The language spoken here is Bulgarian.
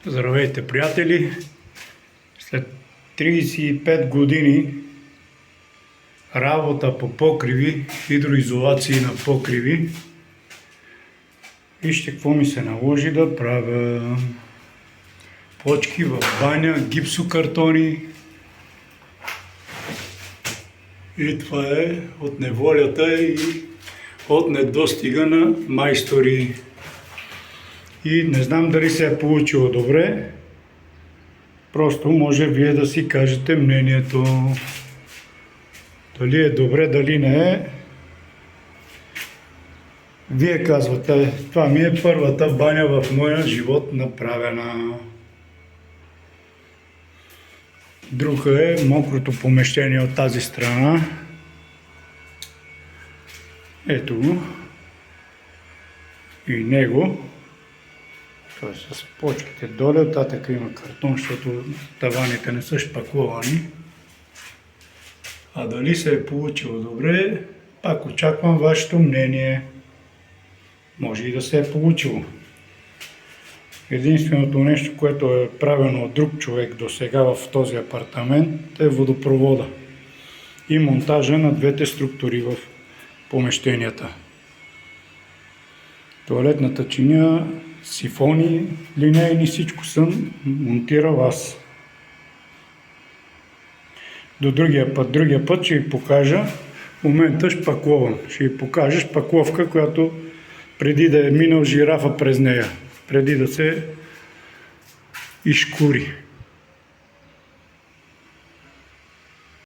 Здравейте, приятели! След 35 години работа по покриви, хидроизолации на покриви, вижте какво ми се наложи да правя. Плочки в баня, гипсокартони. И това е от неволята и от недостига на майстори. И не знам дали се е получило добре. Просто може вие да си кажете мнението. Дали е добре, дали не е. Вие казвате, това ми е първата баня в моя живот направена. Друга е мокрото помещение от тази страна. Ето го. И него. Той е с почките долу, оттатък има картон, защото таваните не са шпакловани. А дали се е получило добре, пак очаквам вашето мнение. Може и да се е получило. Единственото нещо, което е правено от друг човек до сега в този апартамент, е водопровода и монтажа на двете структури в помещенията. Тоалетната чиния, сифони, линейни, всичко съм монтирал аз. До другия път ще ви покажа. В момента шпакловам. Ще ви покажа шпакловка, която преди да е минал жирафа през нея, преди да се изшкури.